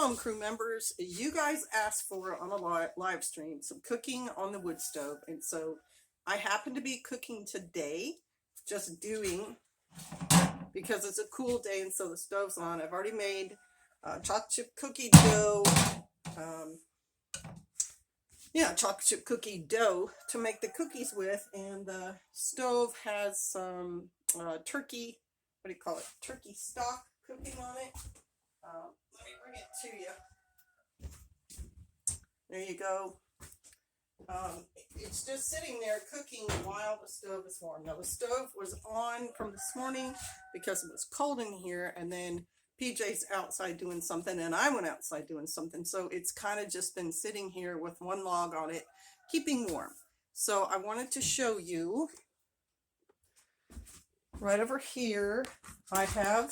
Home Crew members, you guys asked for on a live stream some cooking on the wood stove, and so I happen to be cooking today, just doing, because it's a cool day and so the stove's on. I've already made chocolate chip cookie dough, chocolate chip cookie dough to make the cookies with, and the stove has some turkey, what do you call it, turkey stock cooking on it. Let me bring it to you. There you go. It's just sitting there cooking while the stove is warm. Now the stove was on from this morning because it was cold in here, and then PJ's outside doing something and I went outside doing something, so it's kind of just been sitting here with one log on it, keeping warm. So I wanted to show you right over here. I have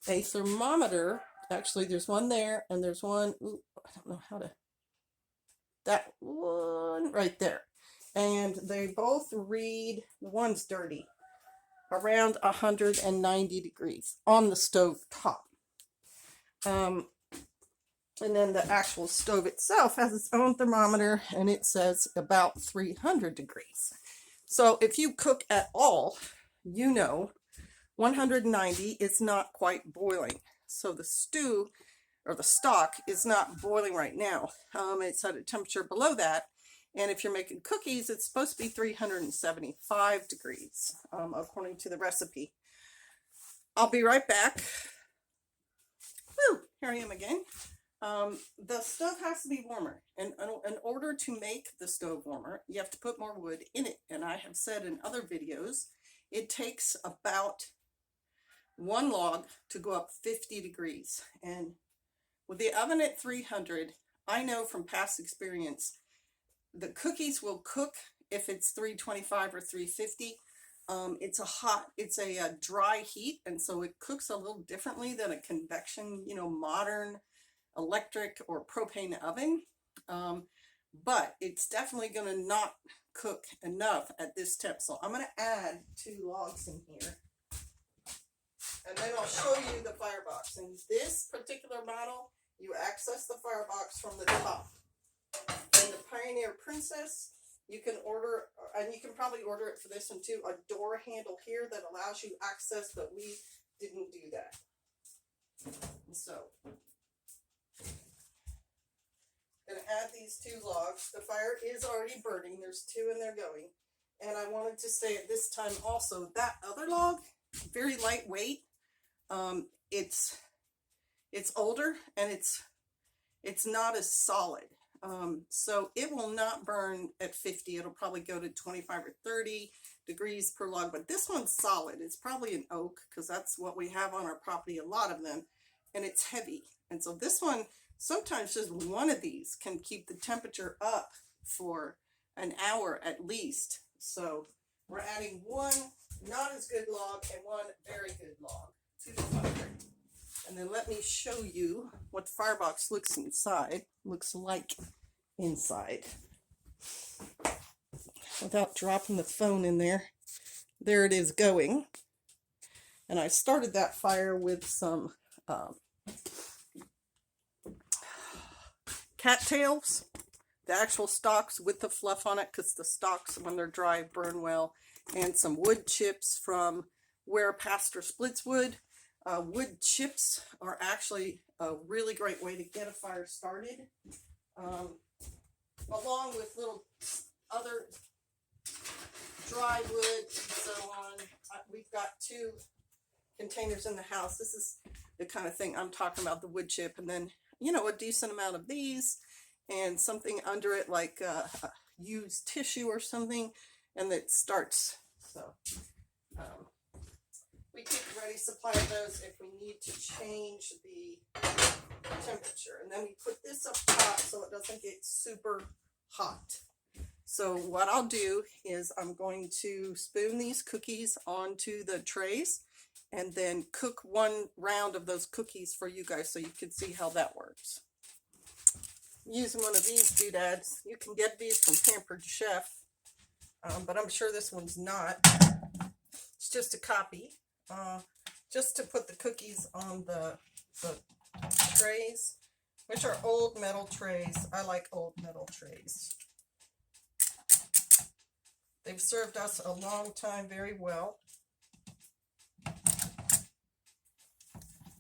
a thermometer. Actually, there's one there, and there's one, ooh, I don't know how to, that one right there. And they both read, one's dirty, around 190 degrees on the stove top. And then the actual stove itself has its own thermometer, and it says about 300 degrees. So if you cook at all, you know 190 is not quite boiling. So the stew or the stock is not boiling right now. It's at a temperature below that. And if you're making cookies, it's supposed to be 375 degrees, according to the recipe. I'll be right back. Woo, here I am again. The stove has to be warmer. And in order to make the stove warmer, you have to put more wood in it. And I have said in other videos, it takes about one log to go up 50 degrees. And with the oven at 300, I know from past experience, the cookies will cook if it's 325 or 350. It's a dry heat, and so it cooks a little differently than a convection, modern electric or propane oven. But it's definitely going to not cook enough at this temp. So I'm going to add 2 logs in here. And then I'll show you the firebox. In this particular model, you access the firebox from the top. And the Pioneer Princess, you can order, and you can probably order it for this one too, a door handle here that allows you access, but we didn't do that. So, I'm going to add these 2 logs. The fire is already burning. There's 2 and they're going. And I wanted to say at this time also, that other log, very lightweight. It's older and it's not as solid. So it will not burn at 50. It'll probably go to 25 or 30 degrees per log, but this one's solid. It's probably an oak because that's what we have on our property, a lot of them, and it's heavy. And so this one, sometimes just one of these can keep the temperature up for an hour at least. So we're adding one not as good log and one very good log to the fire. And then let me show you what the firebox looks like inside. Without dropping the phone in there. There it is going. And I started that fire with some cattails, the actual stalks with the fluff on it, because the stalks, when they're dry, burn well, and some wood chips from where Pastor splits wood. Wood chips are actually a really great way to get a fire started, along with little other dry wood and so on. We've got 2 containers in the house. This is the kind of thing I'm talking about, the wood chip, and then, a decent amount of these, and something under it like used tissue or something, and it starts. So, we keep a ready supply of those if we need to change the temperature. And then we put this up top so it doesn't get super hot. So what I'll do is I'm going to spoon these cookies onto the trays and then cook 1 round of those cookies for you guys so you can see how that works. I'm using one of these doodads. You can get these from Pampered Chef, but I'm sure this one's not. It's just a copy. Just to put the cookies on the trays. which are old metal trays. I like old metal trays. They've served us a long time very well.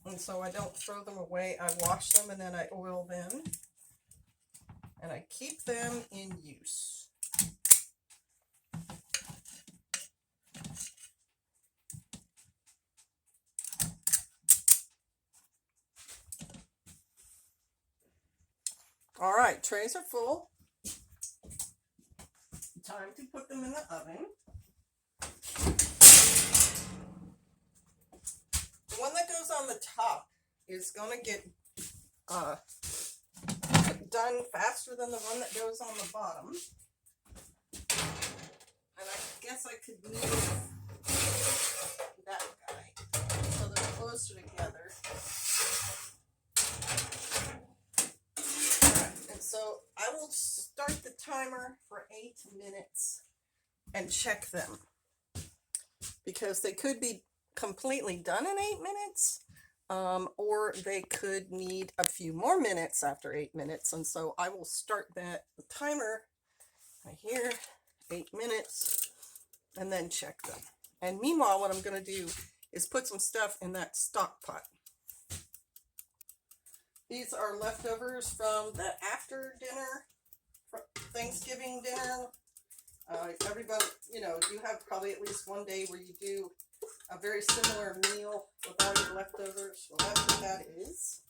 And so I don't throw them away. I wash them and then I oil them. And I keep them in use. All right, trays are full. Time to put them in the oven. The one that goes on the top is going to get done faster than the one that goes on the bottom. And I guess I could move that guy so they're closer together. And so I will start the timer for 8 minutes and check them, because they could be completely done in 8 minutes, or they could need a few more minutes after 8 minutes. And so I will start the timer right here, 8 minutes, and then check them. And meanwhile, what I'm going to do is put some stuff in that stock pot. These are leftovers from the after dinner, Thanksgiving dinner. Everybody, you have probably at least one day where you do a very similar meal with all your leftovers. Well, that's what that is.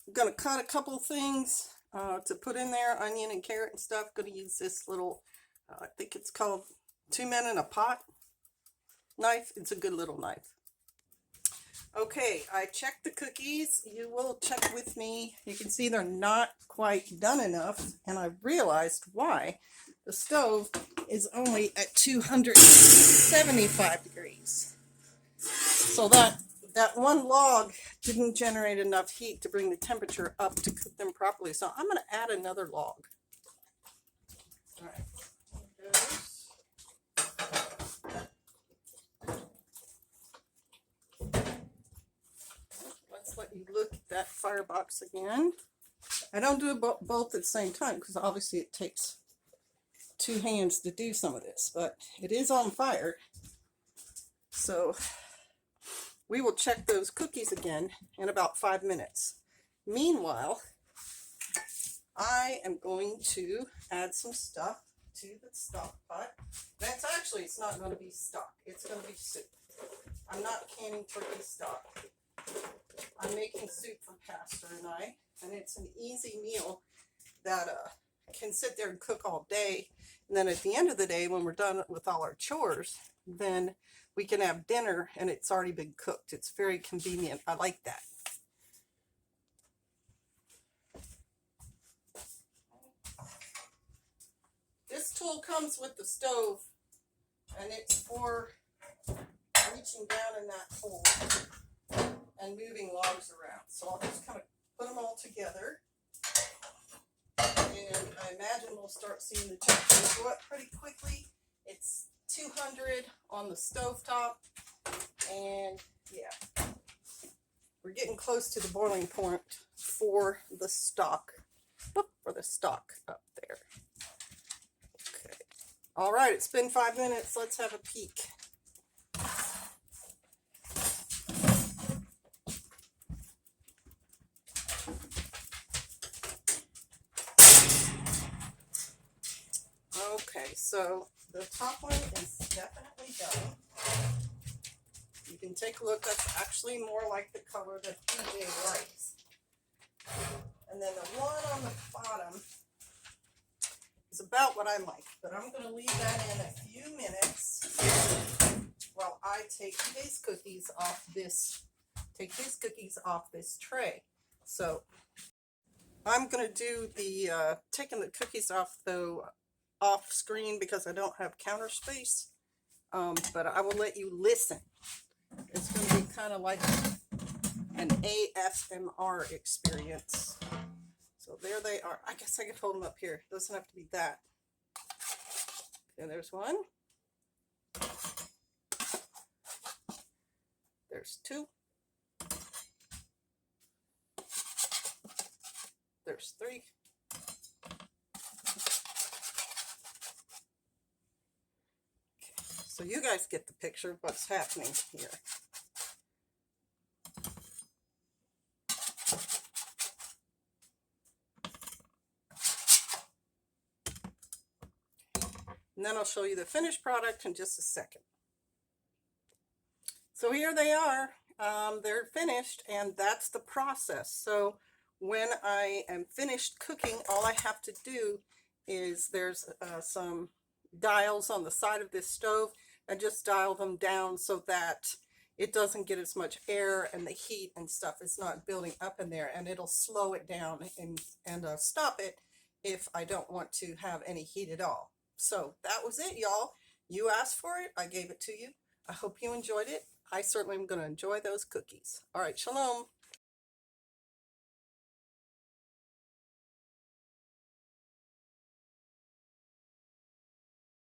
I'm going to cut a couple things to put in there, onion and carrot and stuff. Going to use this little, I think it's called 2 Men in a Pot knife. It's a good little knife. Okay, I checked the cookies. You will check with me. You can see they're not quite done enough, and I realized why. The stove is only at 275 degrees. So that one log didn't generate enough heat to bring the temperature up to cook them properly. So I'm going to add another log. All right. There goes. Let you look at that firebox again. I don't do both at the same time because obviously it takes 2 hands to do some of this, but it is on fire. So we will check those cookies again in about 5 minutes. Meanwhile, I am going to add some stuff to the stock pot. It's not going to be stock. It's going to be soup. I'm not canning turkey stock. I'm making soup for Pastor and I, and it's an easy meal that can sit there and cook all day. And then at the end of the day, when we're done with all our chores, then we can have dinner and it's already been cooked. It's very convenient. I like that. This tool comes with the stove, and it's for reaching down in that hole and moving logs around. So I'll just kind of put them all together, and I imagine we'll start seeing the temperature go up pretty quickly. It's 200 on the stovetop, and yeah, we're getting close to the boiling point for the stock. Up there. Okay. All right, it's been 5 minutes. Let's have a peek. Okay, so the top one is definitely done. You can take a look. That's actually more like the color that PJ likes. And then the one on the bottom is about what I like, but I'm going to leave that in a few minutes while I take his cookies off this tray. So I'm going to do the taking the cookies off off screen because I don't have counter space, but I will let you listen. It's going to be kind of like an ASMR experience. So there they are. I guess I could hold them up here. It doesn't have to be that. Okay, there's one. There's two. There's 3. So you guys get the picture of what's happening here. And then I'll show you the finished product in just a second. So here they are. They're finished, and that's the process. So when I am finished cooking, all I have to do is there's some dials on the side of this stove, and just dial them down so that it doesn't get as much air and the heat and stuff is not building up in there, and it'll slow it down and stop it if I don't want to have any heat at all. So that was it, y'all. You asked for it. I gave it to you. I hope you enjoyed it. I certainly am going to enjoy those cookies. All right, shalom.